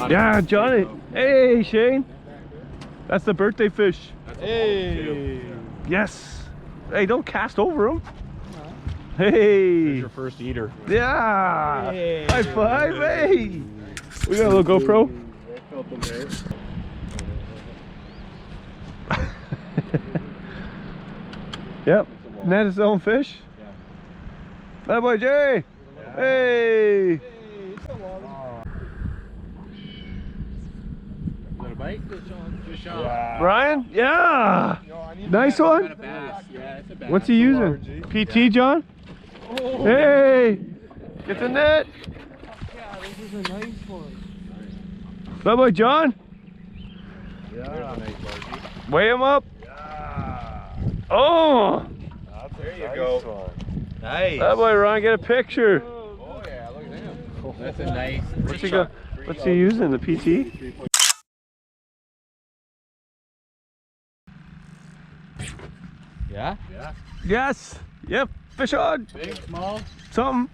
Yeah, Johnny. Hey, Shane. That's the birthday fish. Hey. Yes. Hey, don't cast over him. Hey. There's your first eater. Yeah. Hey. High five. Hey. We got a little GoPro. Yep. Net his own fish. Yeah. That boy Jay. Yeah. Hey. Is that a bite? Fish on. Yeah. Brian? Yeah. Nice one. Yeah, it's a bass. What's he using? PT, John? Oh. Hey. Get the net. Yeah, this is a nice one. That boy John. There's a nice bargie. Weigh him up. Yeah. Oh. There you go. Nice. That boy Ron, get a picture. Oh yeah, look at him. That's a nice. What's he using? The PT? Yeah? Yeah. Yes. Yep. Fish on. Big, small? Something.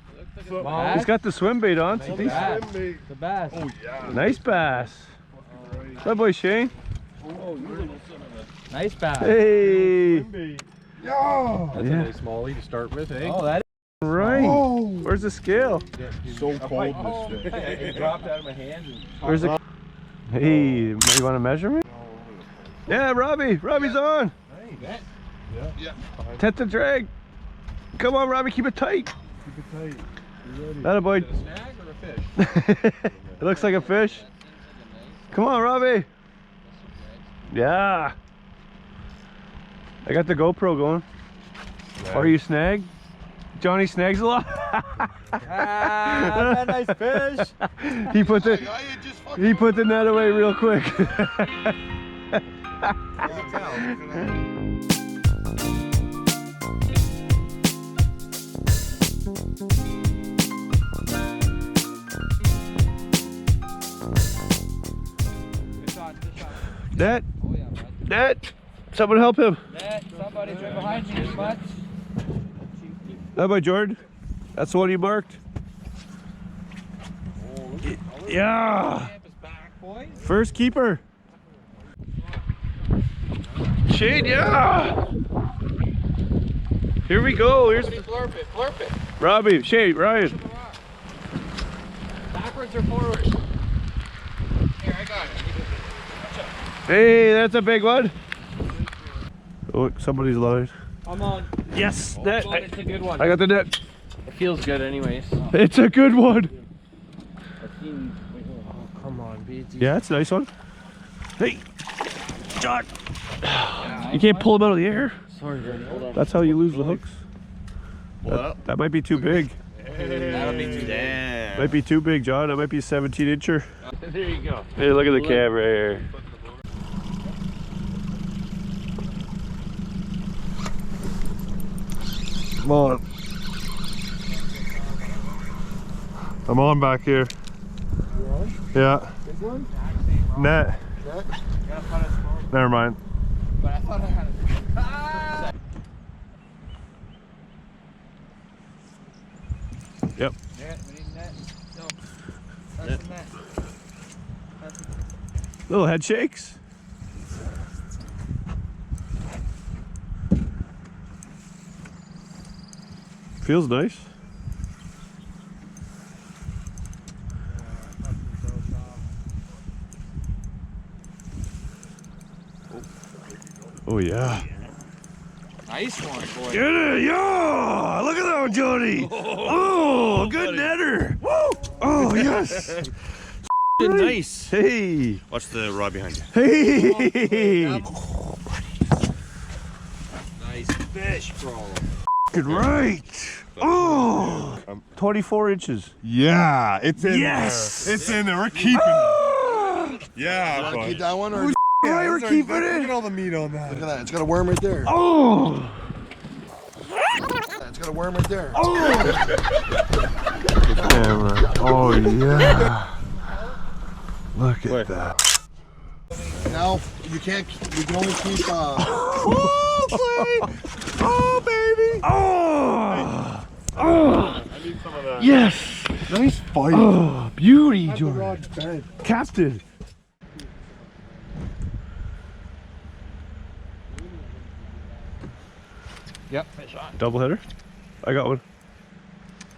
Small. He's got the swim bait on. Nice So bass. The bass. Oh yeah. nice bass. That boy Shane. Nice bass. Hey. Yeah. That's a nice smallie to start with, eh? Oh, that Right. Oh. Where's the scale? It's so cold this fish. it dropped out of my hands. Where's the? Hey, you want to measure me? Yeah, Robbie. Robbie's on. Yeah. Tet the drag. Come on, Robbie. Keep it tight. Keep it tight. You ready? That a boy. Is it a snag or a fish? It looks like a fish. Come on, Robbie. Yeah. I got the GoPro going. Or you snag? Johnny snags a lot. Ah, that nice fish. He put the net away real quick. Net. Oh yeah, bud. Net. Someone help him. Net, somebody's right behind you, bud. That by Jordan. That's the one you marked. Yeah. First keeper. Shane, yeah. Here we go. Here's Flurp it, flurp it. Robbie, Shane, Ryan. Backwards or forward? Here, I got it. Hey, that's a big one. Oh, somebody's live. I'm on. Yes, net. Come on, it's a good one. I got the net. It feels good anyways. It's a good one. Oh, come on, BT. Yeah, it's a nice one. Hey, John. You can't pull them out of the air. Sorry, buddy. Hold on. That's how you lose the hooks. That might be too big. That'll be too damn. Might be too big, John. That might be a 17-incher. There you go. Hey, look at the camera here. Come on. I'm on back here. You on? Yeah. Big one? Net. Net? Never mind. But I thought I had it. Ah! Yep. Net, we need net. No. That's the net. Little head shakes. Feels nice. Oh yeah. Nice one, boy. Get it, yeah! Look at that one, Jody. Oh, good netter. Woo! Oh yes. Nice. Hey. Watch the rod behind you. Hey. Nice fish, bro. Good right. Oh. 24 inches. Yeah, it's in Yes. there. It's in there. We're keeping it. Yeah, Want to bud. keep that one? Or Right, we're Look keeping at it. all the meat on that. look at that. It's got a worm right there. Oh. It's got a worm right there. Camera. Oh yeah. Look at that. Now you can't. You can only keep. Oh, Clay. Oh, baby. Oh. Oh. I need some of that. Yes. Nice fight. Oh, beauty, The Jordan. rod's bent. casted. Yep, fish on. Double header? I got one.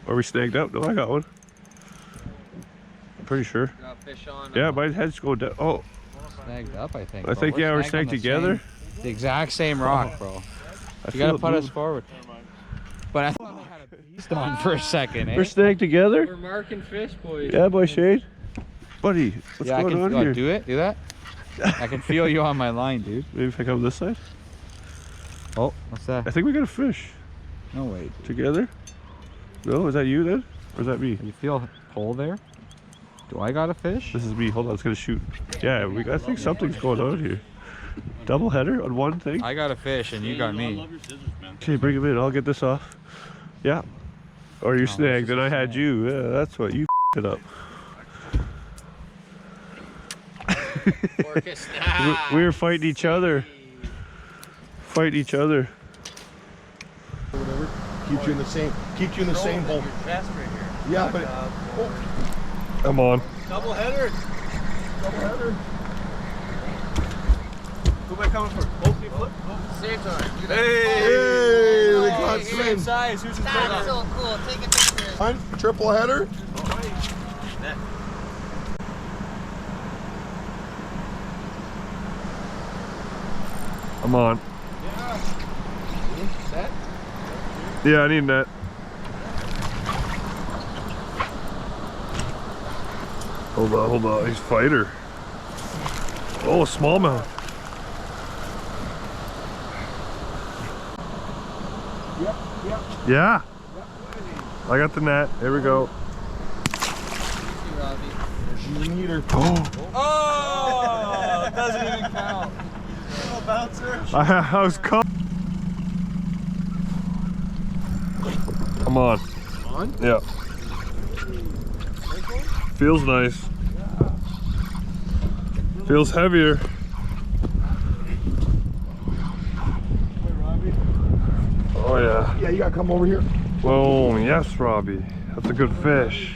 Are we snagged up? No, I got one. I'm pretty sure. Got fish on. Yeah, my head's going down. Oh, Snagged up, I think. I think, yeah, we're snagged together. The exact same rock, bro. You gotta put us forward. But I thought we had a beast on for a second, eh? We're snagged together? We're marking fish, boys. Yeah, boy, Shade. Buddy, what's going on here? Do it, do that. I can feel you on my line, dude. Maybe if I come this side? Oh, what's that? I think we got a fish. No way. Together? No, is that you then? Or is that me? You feel pull there? Do I got a fish? This is me. Hold on, it's gonna shoot. Yeah, I think something's going on here. Double header on one thing? I got a fish and you got me. Okay, bring him in. I'll get this off. Yeah. Or you snagged and I had you. Yeah, that's what you it up. we were fighting each other. Fighting each other. Whatever. Keeps you in the same hole. Yeah, but Come on. double header. Double header. Who am I coming for? Both people? Same time. Hey, we caught Sven. Size. Who's his That's so cool. Take a picture. Triple header. I'm on. Set? Yeah, I need that. Hold on. He's fighter. Oh, smallmouth. Yep. Yeah. I got the net. Here we go. There's you and eater. Oh, it doesn't even count. I was caught. I'm on. On? Yeah. Feels nice. Feels heavier. Oh yeah. Yeah, you gotta come over here. Oh yes, Robbie. That's a good fish.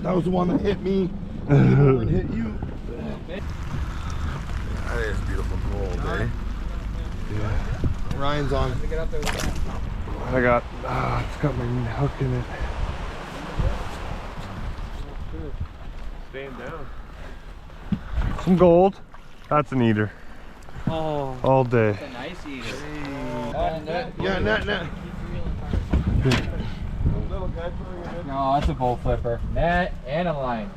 That was the one that hit me. And hit you. That is beautiful gold, eh? Ryan's on. I got. It's got my hook in it. Staying down. Some gold. That's an eater. Oh. All day. That's a nice eater. Yeah, net. No, that's a bowl flipper. Net and a line.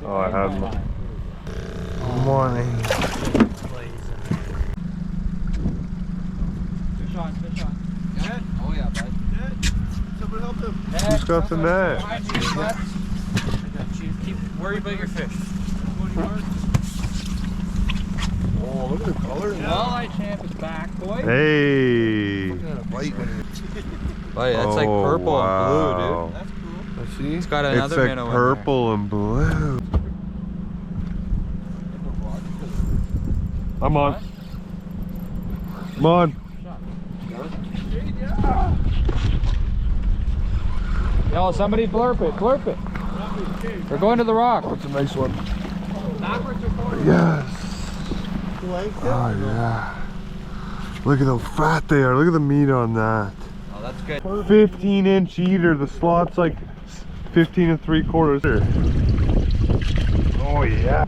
Oh, I had one. Morning. Fish on. Net? Oh yeah, bud. Someone help him. Who's got the net? Keep worry about your fish. Oh, look at the color. Walleye champ is back, boy. Hey. Oh yeah, it's like purple and blue, dude. That's cool. Let's see. It's got It's another like minnow purple and blue. I'm on. Come on. Yo, somebody blurp it. We're going to the rock. That's a nice one. Backwards or forwards? Yes. Oh yeah. Look at how fat they are. Look at the meat on that. Oh, that's good. 15-inch eater. The slot's like 15 3/4. Oh yeah.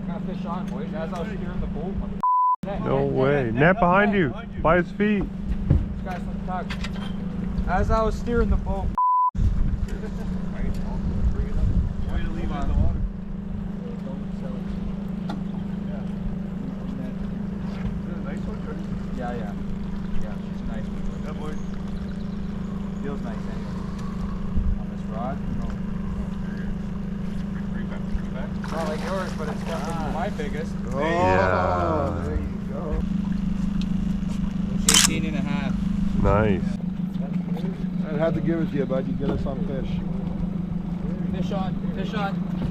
Got fish on, boys. As I was steering the boat. No way. Net behind you. By his feet. This guy's from tug. As I was steering the boat. Yeah, she's a nice one. Yeah, boy. Feels nice anyway. On this rod, It's not like yours, but it's definitely my biggest. Oh, Yeah. there you go. 18 and a half. Nice. I had to give it to you, bud. You get us on fish. Fish on.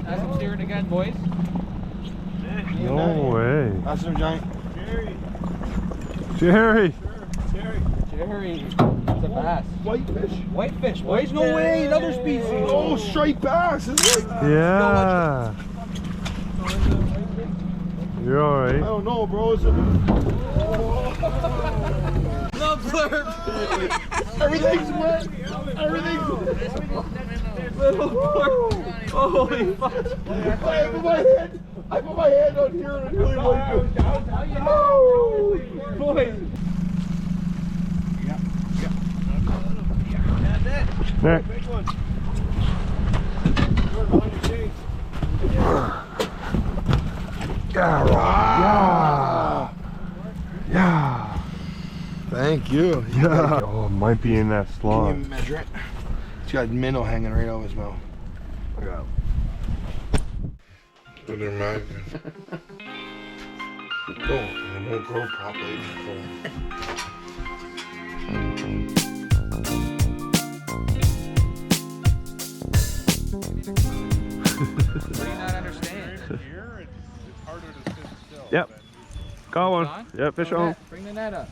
As I'm steering again, boys. No way. That's some giant. Jerry. Jerry. That's a bass. Whitefish, boys. No way. Another species. Oh, straight bass. It's like, Yeah. You're I alright. don't know, bro. It's a... Everything's wet. Everything's Holy fuck. I put my hand on here and it really went down. Boys. There. Yeah. Thank you. Yeah. Oh, might be in that slot. Can you measure it? It's got minnow hanging right out of his mouth. Yeah. But imagine. Oh, it won't grow properly. What do you not understand? Here, it's harder to sit still. Yep. Got one. On? Yep, fish on. Bring the net up.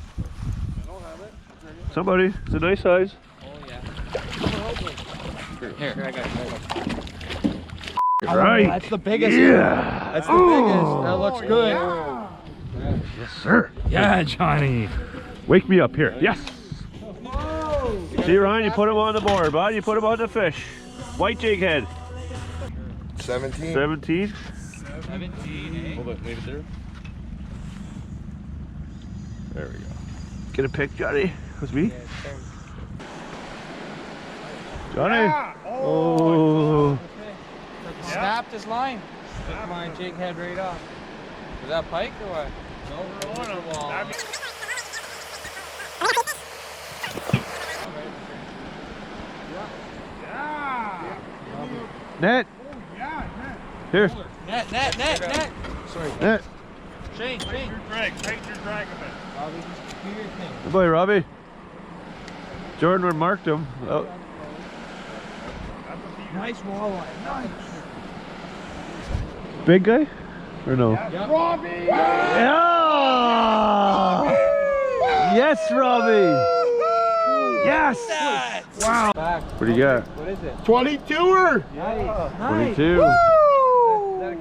Somebody. It's a nice size. Oh yeah. Here, I got it. Right. That's the biggest. Yeah. That's the biggest. That looks good. Yes, sir. Yeah, Johnny. Wake me up here. Yes. See, Ryan, you put him on the board, bud. You put him on the fish. White jig head. 17. 17. 17. Hold it, leave it there. There we go. Get a pick, Johnny. That's me. Johnny. Oh. Snapped his line. Took my jig head right off. Was that pike or what? No, Net. Here. Net. Sorry. Net. Shane. Take your drag of it. Robbie, just do your thing. Good boy, Robbie. Jordan would marked him. Oh. Nice walleye. Nice. Big guy? Or no? Robbie! Yeah! Yes, Robbie! Yes! Wow! What do you got? What is it? 22er! Nice. 22.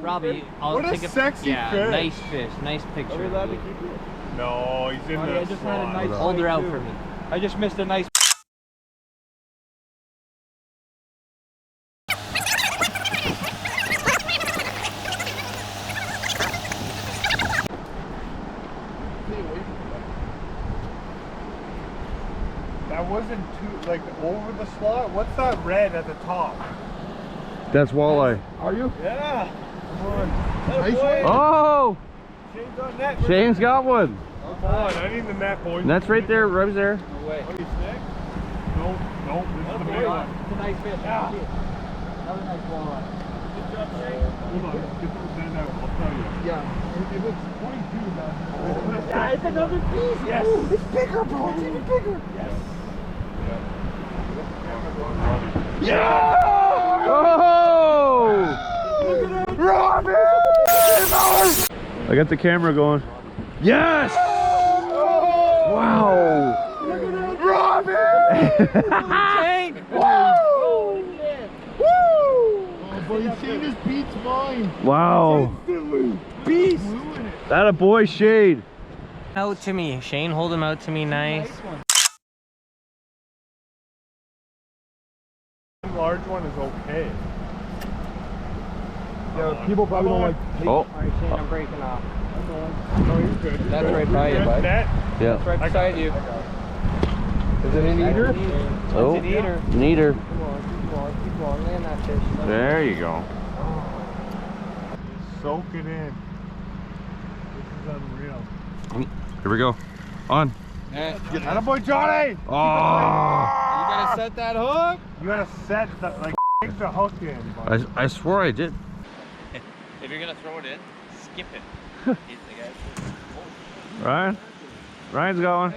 Robbie, I'll What a take sexy fish. Nice fish, nice picture. No, he's in Buddy, the I just had a slot. nice Hold her fight, out too. for me. I just missed a nice. That wasn't too, like, over the slot. What's that red at the top? That's walleye. Are you? Yeah. Come on. Nice boy. Oh! Shane's on net. Shane's got one. Come on, I need the net, boys. That's right there, Robbie's there. No way. Oh, you sick? Nope, this is the big one. It's a nice fish. Yeah. Another nice walleye. Good job, Shane. Hold on, get the net out, I'll tell you. Yeah. If it's 22, man. Yeah, it's another piece. Yes. It's bigger, bro. It's even bigger. Yes. Yeah! Oh! Robbie! I got the camera going. Yes! Wow! Robbie! Tank. Woo! Woo! Oh, buddy, Shane just beats mine. Wow! Beast! That a boy, Shade. Out to me, Shane. Hold him out to me, nice. Large one is okay. Yeah, people probably don't like. Oh. Alright, Shane, I'm breaking off. No, you're good. That's right by you, bud. Net. Yeah. Right beside you. Is it an eater? Oh, It's an eater. neater. Keep on. Land that fish. There you go. Soak it in. This is unreal. Here we go. On. Attaboy, Johnny! Oh! You gotta set that hook. You gotta set the, like, stick the hook in. Bud. I swore I did. If you're gonna throw it in, skip it. Ryan? Ryan's got one.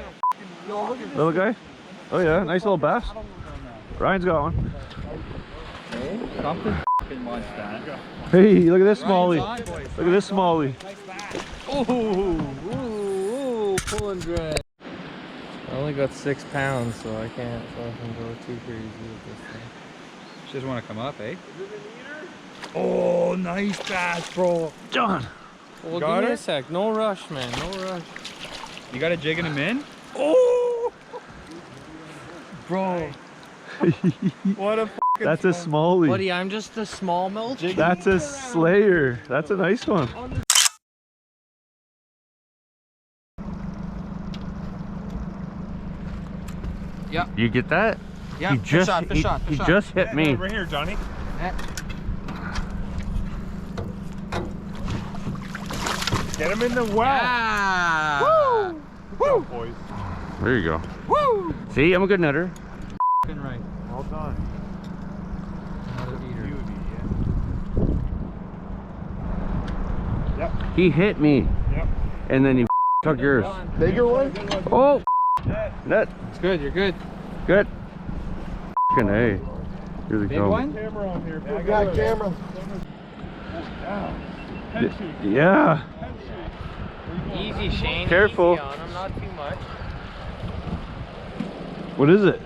Little guy? Oh yeah, nice little bass. Ryan's got one. Something f***ing launched that. Hey, look at this smallie. Look at this smallie. Ooh, pulling drag. I only got 6 pounds, so I can't fucking go too crazy with this thing. She doesn't want to come up, eh? Oh, nice bass, bro. John! Well, Got give me her? a sec. No rush, man. No rush. You got a jigging him in? Oh! Bro. What a fucking That's a smallie. Buddy, I'm just a smallmouth. That's a slayer. That's a nice one. Yeah. You get that? Yeah, He just, fish shot. he just hit me. Right here, Johnny. Get him in the well. Ah! Woo! Good job, boys. There you go. Woo! See, I'm a good netter. Right. Well done. Another eater. Beauty, yeah. Yep. He hit me, Yep. and then he took yours. Bigger one? Oh, net. It's good, you're good. Good. F***ing A. Here they Big come. one? Camera on here. I got camera. Yeah. Easy, Shane. Careful. Easy on him, not too much. What is it?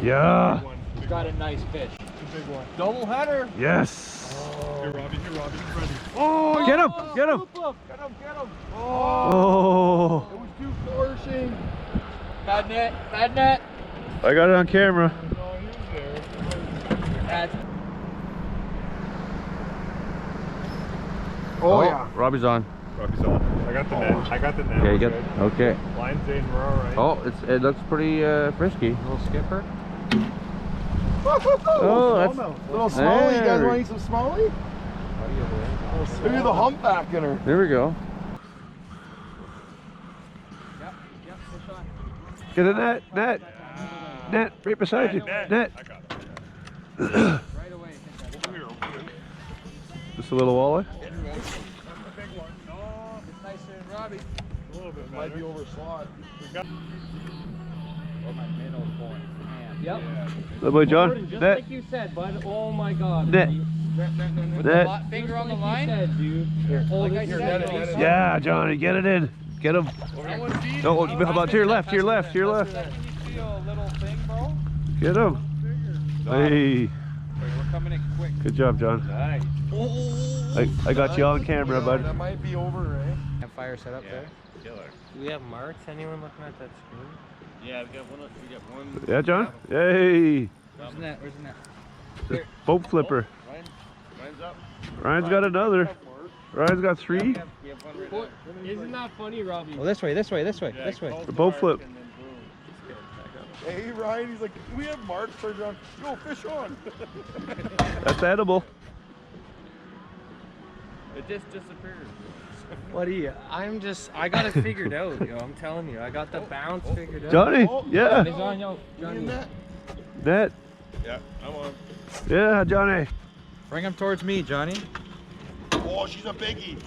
Yeah. You got a nice fish. It's a big one. Double header. Yes. Here, Robbie. He's ready. Oh, get him! Get him! Get him. Oh, It was too flourishing. Bad net. I got it on camera. No, he was there. That's Oh, yeah. Robbie's on. Robbie's on. I got the net. I got the net. Okay, you We're get. good. Okay. Line's in. We're all right. Oh, it looks pretty frisky. little skipper. Oh, that's Little smallie. You guys There. want to eat some smallie? Maybe the humpback in her. There we go. Yep, fish on. Get a net, right beside you. Net. I got it. Right away. Just a little walleye. That's the big one. No, It's nicer than Robbie. a little bit Might better. be over slot. Oh, my minnow point. Yep. Little boy John. Just Net. like you said, bud. Oh my god. Net. With Net. the finger on the Like line? you said, dude. Hold Like I it. said, Yeah, Johnny, get it in. Get him. No, how about to your left, to your left, to your left. Can you feel a little thing, bro? Get him. Hey, We're coming in quick. good job, John. Nice. I got you on camera, bud. That might be over, eh? Fire set up there. Killer. Do we have marks? Anyone looking at that screen? Yeah, we got one. Yeah, John. Hey, Where's the net? Where's the net? the boat flipper. Line's up. Ryan's got another. Ryan's got 3. We have one right there. Isn't that funny, Robbie? Well, this way. Yeah, The boat flip. and then boom. Hey, Ryan, he's like, do we have marks for John? Go, fish on. That's edible. It just disappeared. Buddy, I got it figured out, yo. I'm telling you, I got the bounce figured out. Johnny, yeah. He's on, yo. Johnny. Net. Yeah, I'm on. Yeah, Johnny. Bring him towards me, Johnny. Oh, she's a biggie.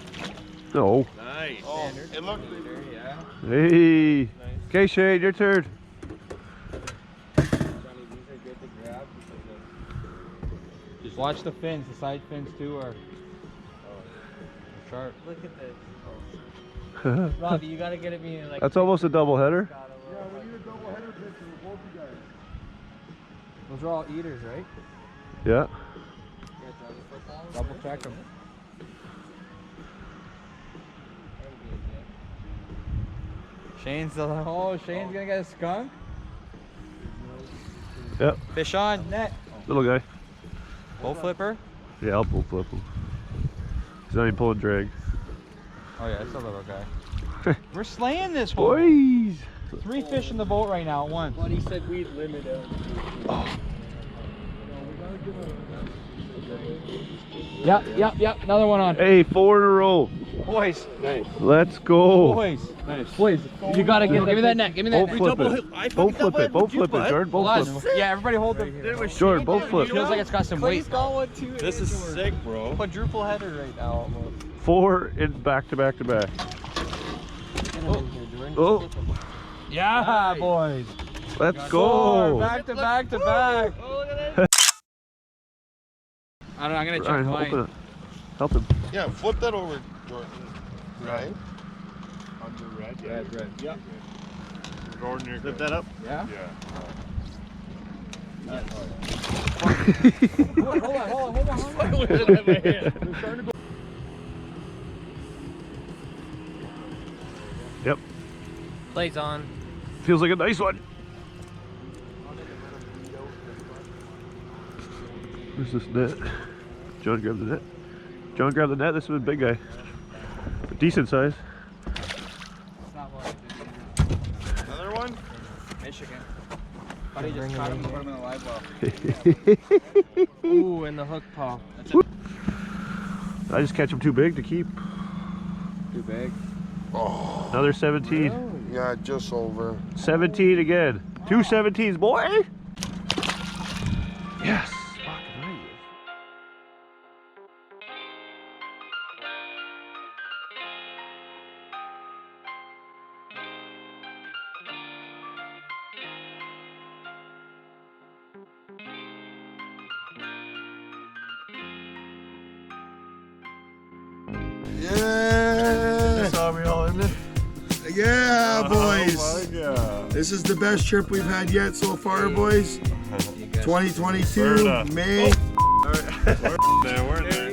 No. Nice. Oh, it looked. Yeah. Hey. Okay, Shane, your turn. Johnny, these are good to grab. Just watch the fins. The side fins too are sharp. Look at this. Robbie, you gotta get it me like. That's almost a double header. Yeah, we need a double header picture with both you guys. Those are all eaters, right? Yeah. Double check them. Shane's Shane's gonna get a skunk. Yep. Fish on net. Little guy. Boat flipper. Yeah, I'll bull flip him. He's not even pulling drag. Oh yeah, it's a little guy. We're slaying this hole. Boys. 3 fish in the boat right now at once. Buddy said we'd limit it. Yep. Another one on. Hey, 4 in a row. Boys. Let's go. Boys. Boys. You gotta give me that net. Give me that Boat net. flip it. Boat flip it. Boat flip it, Jordan. Boat Hold flip on. Yeah, everybody hold them. it. Jordan, boat flip. Feels like it's got some weight. This is sick, bro. Quadruple header right now almost. 4 in back to back to back. Oh, Yeah, boys. let's go. Back to back to back. I don't know, I'm gonna check Ryan, mine. open it. Help him. Yeah, flip that over, Jordan. Right? Under red. Yeah. Red. Yep. Jordan, you're Flip that up. Yeah? Yeah. Hold on. Yep. Play's on. Feels like a nice one. Where's this net? John grabbed the net. John grabbed the net. This is a big guy. A decent size. Another one? Michigan. Buddy just caught him and put him in a live well. Ooh, and the hook paw. I just catch them too big to keep. Too big. Oh, Another 17. yeah, just over. 17 again. 2 17s, boy. Yes. Fucking right. Yeah. Saw me all in it. Yeah, boys. Oh my God. This is the best trip we've had yet so far, boys. 2022, Florida. May. We're there.